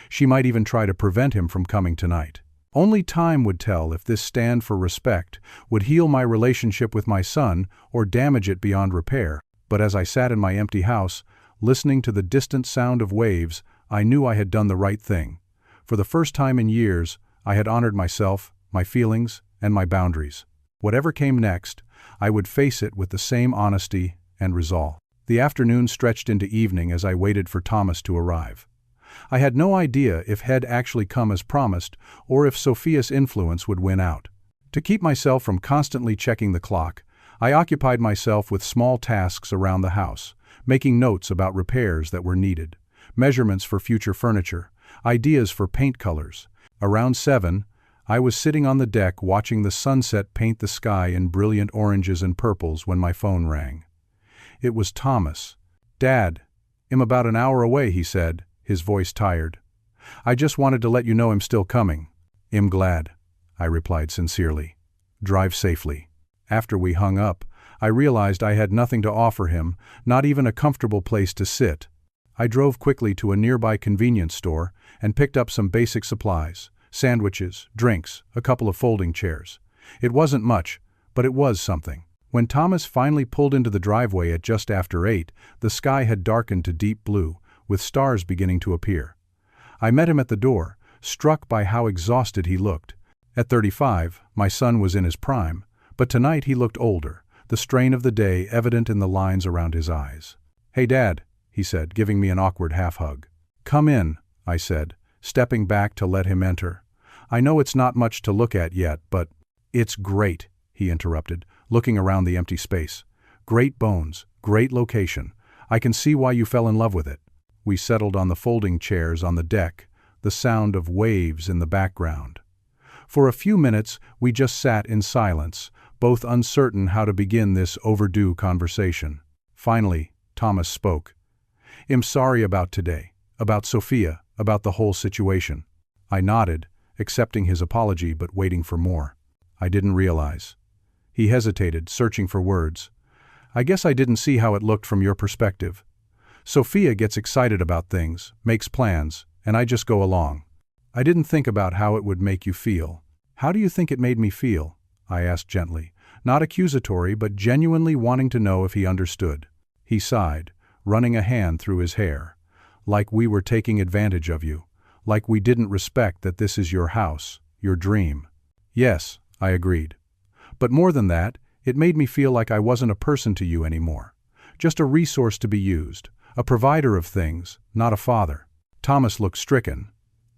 She might even try to prevent him from coming tonight. Only time would tell if this stand for respect would heal my relationship with my son or damage it beyond repair. But as I sat in my empty house, listening to the distant sound of waves, I knew I had done the right thing. For the first time in years, I had honored myself, my feelings, and my boundaries. Whatever came next, I would face it with the same honesty and resolve. The afternoon stretched into evening as I waited for Thomas to arrive. I had no idea if he'd actually come as promised or if Sophia's influence would win out. To keep myself from constantly checking the clock, I occupied myself with small tasks around the house, making notes about repairs that were needed, measurements for future furniture, ideas for paint colors. Around 7, I was sitting on the deck watching the sunset paint the sky in brilliant oranges and purples when my phone rang. It was Thomas. Dad, I'm about an hour away, he said, his voice tired. I just wanted to let you know I'm still coming. I'm glad, I replied sincerely. Drive safely. After we hung up, I realized I had nothing to offer him, not even a comfortable place to sit. I drove quickly to a nearby convenience store and picked up some basic supplies, sandwiches, drinks, a couple of folding chairs. It wasn't much, but it was something. When Thomas finally pulled into the driveway at just after 8, the sky had darkened to deep blue, with stars beginning to appear. I met him at the door, struck by how exhausted he looked. At 35, my son was in his prime, but tonight he looked older, the strain of the day evident in the lines around his eyes. "Hey, Dad," he said, giving me an awkward half-hug. "Come in," I said, stepping back to let him enter. "I know it's not much to look at yet, but—" "It's great," he interrupted, looking around the empty space. "Great bones, great location. I can see why you fell in love with it." We settled on the folding chairs on the deck, the sound of waves in the background. For a few minutes, we just sat in silence, both uncertain how to begin this overdue conversation. Finally, Thomas spoke. "I'm sorry about today, about Sophia, about the whole situation." I nodded, accepting his apology but waiting for more. "I didn't realize." He hesitated, searching for words. "I guess I didn't see how it looked from your perspective. Sophia gets excited about things, makes plans, and I just go along. I didn't think about how it would make you feel." "How do you think it made me feel?" I asked gently, not accusatory but genuinely wanting to know if he understood. He sighed, running a hand through his hair. "Like we were taking advantage of you. Like we didn't respect that this is your house, your dream." "Yes," I agreed. "But more than that, it made me feel like I wasn't a person to you anymore. Just a resource to be used, a provider of things, not a father." Thomas looked stricken.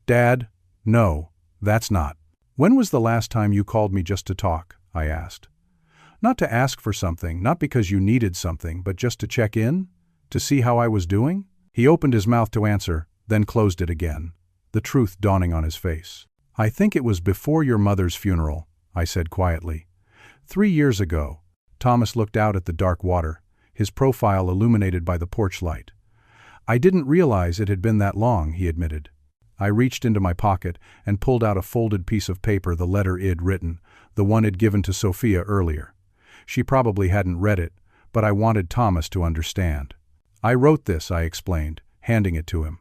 "Dad, no, that's not." "When was the last time you called me just to talk?" I asked. "Not to ask for something, not because you needed something, but just to check in? To see how I was doing?" He opened his mouth to answer, then closed it again, the truth dawning on his face. "I think it was before your mother's funeral," I said quietly. 3 years ago." Thomas looked out at the dark water, his profile illuminated by the porch light. "I didn't realize it had been that long," he admitted. I reached into my pocket and pulled out a folded piece of paper, the letter I'd written, the one I'd given to Sophia earlier. She probably hadn't read it, but I wanted Thomas to understand. "I wrote this," I explained, handing it to him.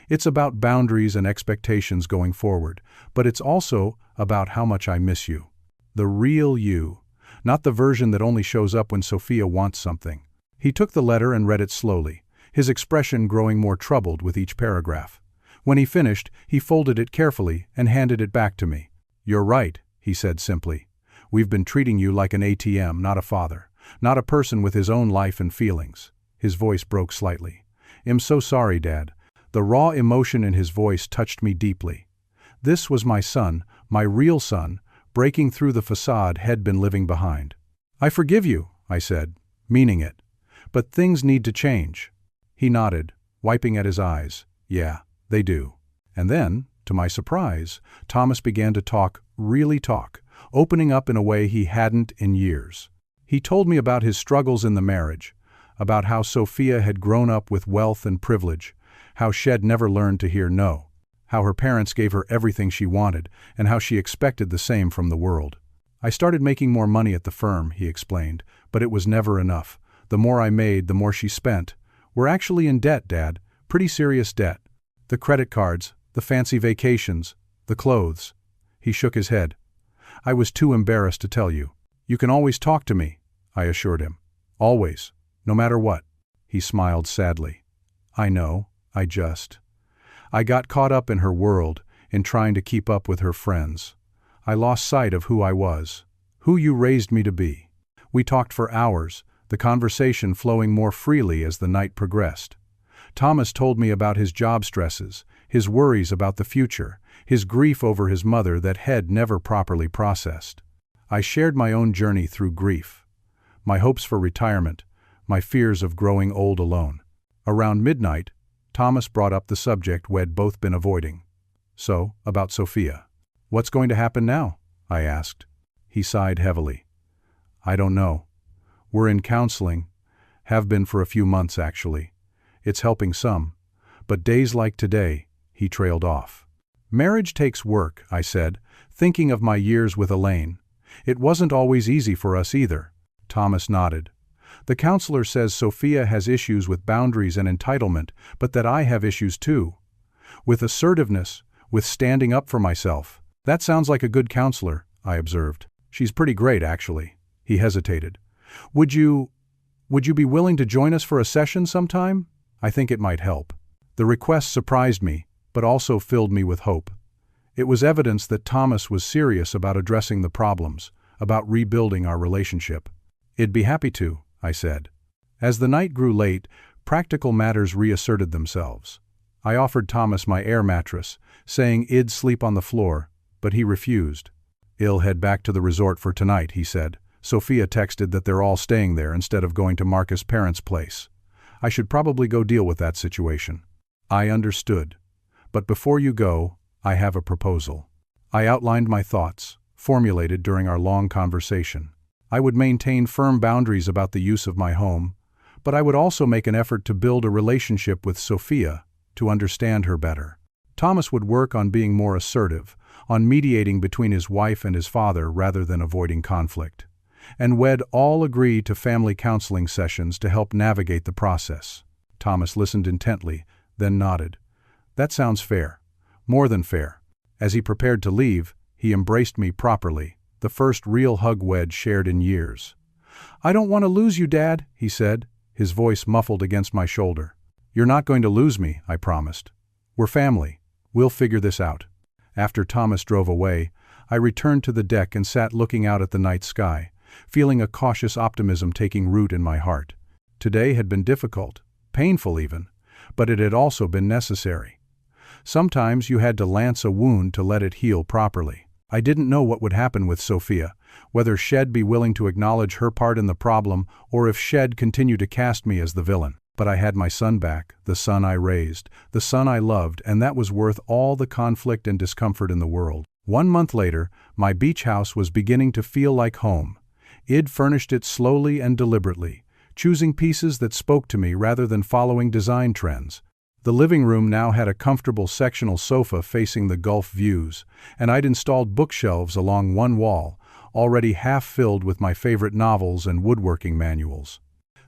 "It's about boundaries and expectations going forward, but it's also about how much I miss you. The real you, not the version that only shows up when Sophia wants something." He took the letter and read it slowly, his expression growing more troubled with each paragraph. When he finished, he folded it carefully and handed it back to me. "You're right," he said simply. "We've been treating you like an ATM, not a father, not a person with his own life and feelings." His voice broke slightly. "I'm so sorry, Dad." The raw emotion in his voice touched me deeply. This was my son, my real son, breaking through the facade he'd been living behind. "I forgive you," I said, meaning it. "But things need to change." He nodded, wiping at his eyes. "Yeah, they do." And then, to my surprise, Thomas began to talk, really talk, opening up in a way he hadn't in years. He told me about his struggles in the marriage, about how Sophia had grown up with wealth and privilege, how she'd never learned to hear no, how her parents gave her everything she wanted, and how she expected the same from the world. "I started making more money at the firm," he explained, "but it was never enough. The more I made, the more she spent. We're actually in debt, Dad, pretty serious debt. The credit cards, the fancy vacations, the clothes." He shook his head. "I was too embarrassed to tell you." "You can always talk to me," I assured him. "Always, no matter what." He smiled sadly. "I know, I got caught up in her world, in trying to keep up with her friends. I lost sight of who I was, who you raised me to be." We talked for hours, the conversation flowing more freely as the night progressed. Thomas told me about his job stresses, his worries about the future, his grief over his mother that he'd never properly processed. I shared my own journey through grief, my hopes for retirement, my fears of growing old alone. Around midnight, Thomas brought up the subject we'd both been avoiding. "So, about Sophia. What's going to happen now?" I asked. He sighed heavily. "I don't know. We're in counseling, have been for a few months actually. It's helping some, but days like today," he trailed off. Marriage takes work, I said, thinking of my years with Elaine. It wasn't always easy for us either. Thomas nodded. The counselor says Sophia has issues with boundaries and entitlement, but that I have issues too. With assertiveness, with standing up for myself. That sounds like a good counselor, I observed. She's pretty great, actually. He hesitated. Would you be willing to join us for a session sometime? I think it might help. The request surprised me, but also filled me with hope. It was evidence that Thomas was serious about addressing the problems, about rebuilding our relationship. I'd be happy to, I said. As the night grew late, practical matters reasserted themselves. I offered Thomas my air mattress, saying I'd sleep on the floor, but he refused. I'll head back to the resort for tonight, he said. Sophia texted that they're all staying there instead of going to Marcus' parents' place. I should probably go deal with that situation. I understood. But before you go, I have a proposal. I outlined my thoughts, formulated during our long conversation. I would maintain firm boundaries about the use of my home, but I would also make an effort to build a relationship with Sophia, to understand her better. Thomas would work on being more assertive, on mediating between his wife and his father rather than avoiding conflict. And we'd all agree to family counseling sessions to help navigate the process. Thomas listened intently, then nodded. That sounds fair. More than fair. As he prepared to leave, he embraced me properly, the first real hug we'd shared in years. I don't want to lose you, Dad, he said, his voice muffled against my shoulder. You're not going to lose me, I promised. We're family. We'll figure this out. After Thomas drove away, I returned to the deck and sat looking out at the night sky, feeling a cautious optimism taking root in my heart. Today had been difficult, painful even, but it had also been necessary. Sometimes you had to lance a wound to let it heal properly. I didn't know what would happen with Sophia, whether she'd be willing to acknowledge her part in the problem or if she'd continue to cast me as the villain. But I had my son back, the son I raised, the son I loved, and that was worth all the conflict and discomfort in the world. 1 month later, my beach house was beginning to feel like home. I'd furnished it slowly and deliberately, choosing pieces that spoke to me rather than following design trends. The living room now had a comfortable sectional sofa facing the Gulf views, and I'd installed bookshelves along one wall, already half filled with my favorite novels and woodworking manuals.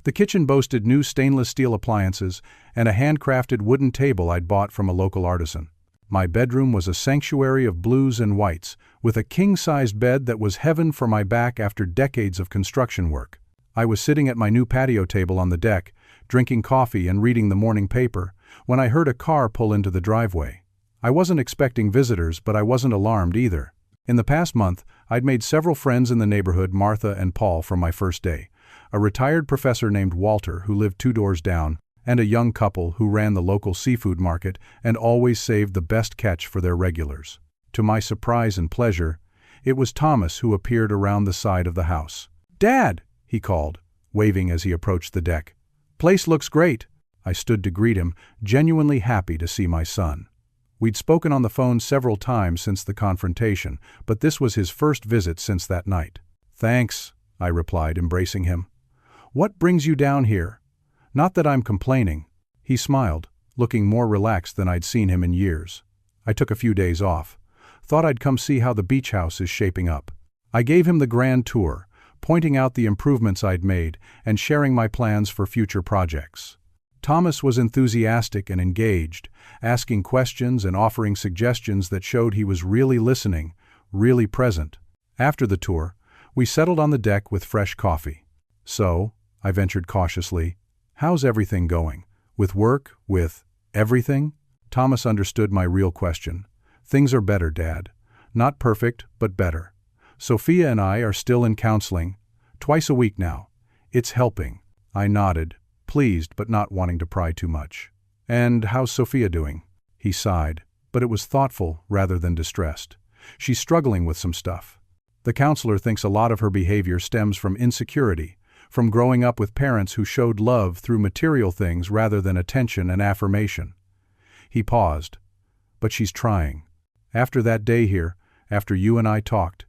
The kitchen boasted new stainless steel appliances and a handcrafted wooden table I'd bought from a local artisan. My bedroom was a sanctuary of blues and whites, with a king-sized bed that was heaven for my back after decades of construction work. I was sitting at my new patio table on the deck, drinking coffee and reading the morning paper, when I heard a car pull into the driveway. I wasn't expecting visitors, but I wasn't alarmed either. In the past month, I'd made several friends in the neighborhood, Martha and Paul, from my first day. A retired professor named Walter who lived 2 doors down, and a young couple who ran the local seafood market and always saved the best catch for their regulars. To my surprise and pleasure, it was Thomas who appeared around the side of the house. "Dad!" he called, waving as he approached the deck. "Place looks great." I stood to greet him, genuinely happy to see my son. We'd spoken on the phone several times since the confrontation, but this was his first visit since that night. "Thanks," I replied, embracing him. "What brings you down here?" "Not that I'm complaining." He smiled, looking more relaxed than I'd seen him in years. "I took a few days off. Thought I'd come see how the beach house is shaping up." I gave him the grand tour, pointing out the improvements I'd made and sharing my plans for future projects. Thomas was enthusiastic and engaged, asking questions and offering suggestions that showed he was really listening, really present. After the tour, we settled on the deck with fresh coffee. "So," I ventured cautiously, "how's everything going? With work, with everything?" Thomas understood my real question. "Things are better, Dad. Not perfect, but better. Sophia and I are still in counseling, twice a week now. It's helping." I nodded, pleased but not wanting to pry too much. "And how's Sophia doing?" He sighed, but it was thoughtful rather than distressed. "She's struggling with some stuff. The counselor thinks a lot of her behavior stems from insecurity, from growing up with parents who showed love through material things rather than attention and affirmation." He paused. "But she's trying. After that day here, after you and I talked,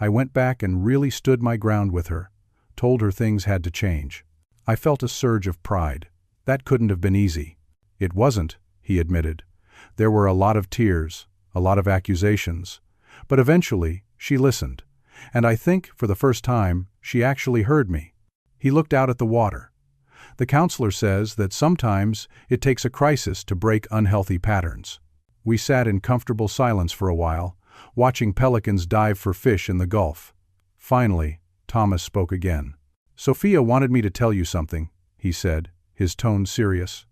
I went back and really stood my ground with her, told her things had to change." I felt a surge of pride. That couldn't have been easy. "It wasn't," he admitted. There were a lot of tears, a lot of accusations. But eventually, she listened. And I think, for the first time, she actually heard me. He looked out at the water. The counselor says that sometimes it takes a crisis to break unhealthy patterns. We sat in comfortable silence for a while, watching pelicans dive for fish in the Gulf. Finally, Thomas spoke again. "Sophia wanted me to tell you something," he said, his tone serious.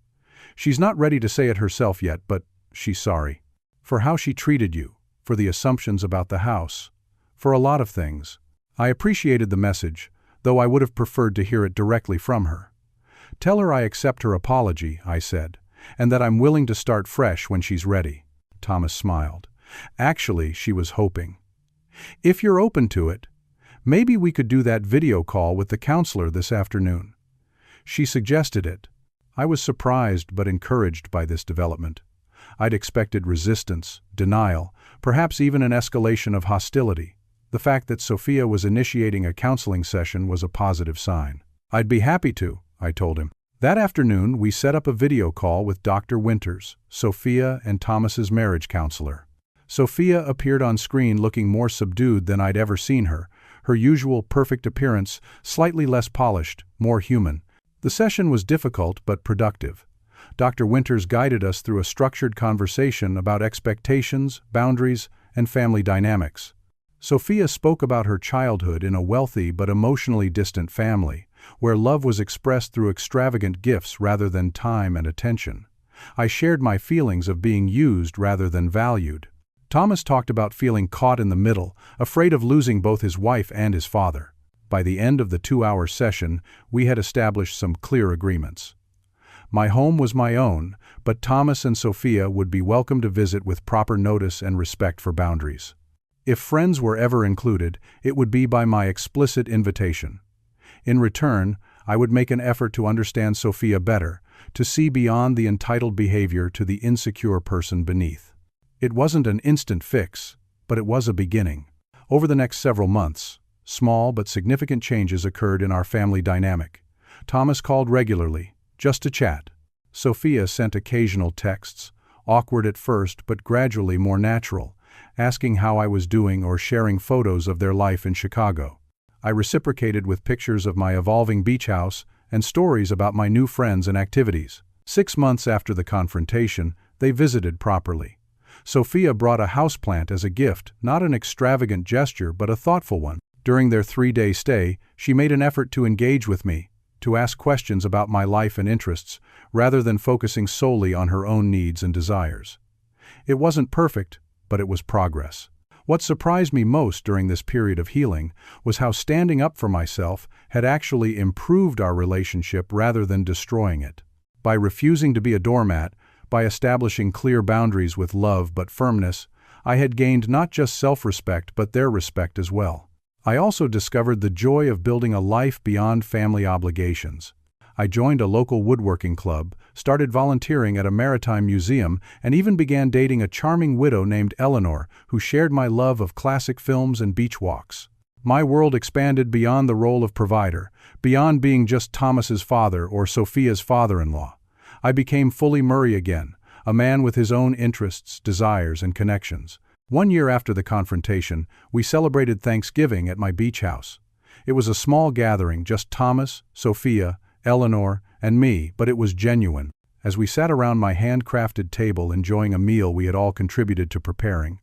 "She's not ready to say it herself yet, but she's sorry. For how she treated you, for the assumptions about the house, for a lot of things. I appreciated the message, though I would have preferred to hear it directly from her. Tell her I accept her apology," I said, "and that I'm willing to start fresh when she's ready." Thomas smiled. Actually, she was hoping. "If you're open to it, maybe we could do that video call with the counselor this afternoon." She suggested it. I was surprised but encouraged by this development. I'd expected resistance, denial, perhaps even an escalation of hostility. The fact that Sophia was initiating a counseling session was a positive sign. "I'd be happy to," I told him. That afternoon, we set up a video call with Dr. Winters, Sophia and Thomas's marriage counselor. Sophia appeared on screen looking more subdued than I'd ever seen her, her usual perfect appearance slightly less polished, more human. The session was difficult but productive. Dr. Winters guided us through a structured conversation about expectations, boundaries, and family dynamics. Sophia spoke about her childhood in a wealthy but emotionally distant family, where love was expressed through extravagant gifts rather than time and attention. I shared my feelings of being used rather than valued. Thomas talked about feeling caught in the middle, afraid of losing both his wife and his father. By the end of the 2-hour session, we had established some clear agreements. My home was my own, but Thomas and Sophia would be welcome to visit with proper notice and respect for boundaries. If friends were ever included, it would be by my explicit invitation. In return, I would make an effort to understand Sophia better, to see beyond the entitled behavior to the insecure person beneath. It wasn't an instant fix, but it was a beginning. Over the next several months, small but significant changes occurred in our family dynamic. Thomas called regularly, just to chat. Sophia sent occasional texts, awkward at first but gradually more natural, asking how I was doing or sharing photos of their life in Chicago. I reciprocated with pictures of my evolving beach house and stories about my new friends and activities. 6 months after the confrontation, they visited properly. Sophia brought a houseplant as a gift, not an extravagant gesture but a thoughtful one. During their 3-day stay, she made an effort to engage with me, to ask questions about my life and interests, rather than focusing solely on her own needs and desires. It wasn't perfect, but it was progress. What surprised me most during this period of healing was how standing up for myself had actually improved our relationship rather than destroying it. By refusing to be a doormat, by establishing clear boundaries with love but firmness, I had gained not just self-respect but their respect as well. I also discovered the joy of building a life beyond family obligations. I joined a local woodworking club, started volunteering at a maritime museum, and even began dating a charming widow named Eleanor who shared my love of classic films and beach walks. My world expanded beyond the role of provider, beyond being just Thomas's father or Sophia's father-in-law. I became fully Murray again, a man with his own interests, desires, and connections. 1 year after the confrontation, we celebrated Thanksgiving at my beach house. It was a small gathering, just Thomas, Sophia, Eleanor, and me, but it was genuine. As we sat around my handcrafted table enjoying a meal we had all contributed to preparing,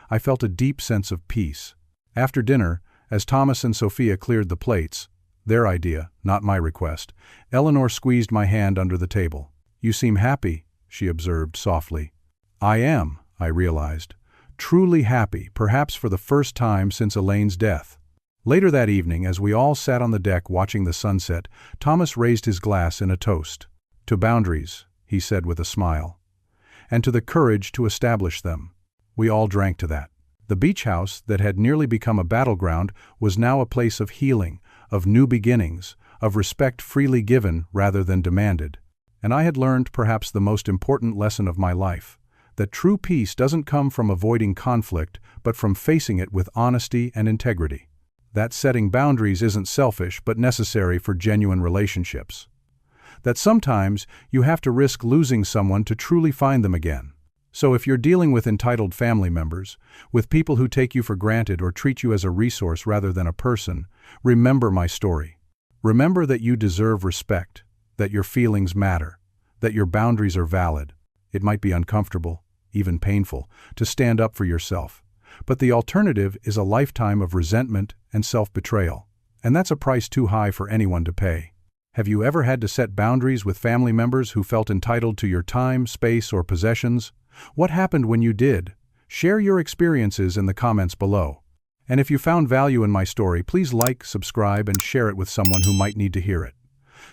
I felt a deep sense of peace. After dinner, as Thomas and Sophia cleared the plates, their idea, not my request, Eleanor squeezed my hand under the table. "You seem happy," she observed softly. "I am," I realized. Truly happy, perhaps for the first time since Elaine's death. Later that evening, as we all sat on the deck watching the sunset, Thomas raised his glass in a toast. "To boundaries," he said with a smile. "And to the courage to establish them." We all drank to that. The beach house that had nearly become a battleground was now a place of healing, of new beginnings, of respect freely given rather than demanded. And I had learned perhaps the most important lesson of my life, that true peace doesn't come from avoiding conflict, but from facing it with honesty and integrity. That setting boundaries isn't selfish but necessary for genuine relationships. That sometimes you have to risk losing someone to truly find them again. So if you're dealing with entitled family members, with people who take you for granted or treat you as a resource rather than a person, remember my story. Remember that you deserve respect, that your feelings matter, that your boundaries are valid. It might be uncomfortable, even painful, to stand up for yourself. But the alternative is a lifetime of resentment and self-betrayal. And that's a price too high for anyone to pay. Have you ever had to set boundaries with family members who felt entitled to your time, space, or possessions? What happened when you did? Share your experiences in the comments below. And if you found value in my story, please like, subscribe, and share it with someone who might need to hear it.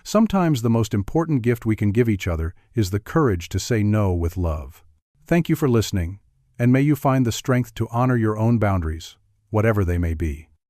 Sometimes the most important gift we can give each other is the courage to say no with love. Thank you for listening, and may you find the strength to honor your own boundaries, whatever they may be.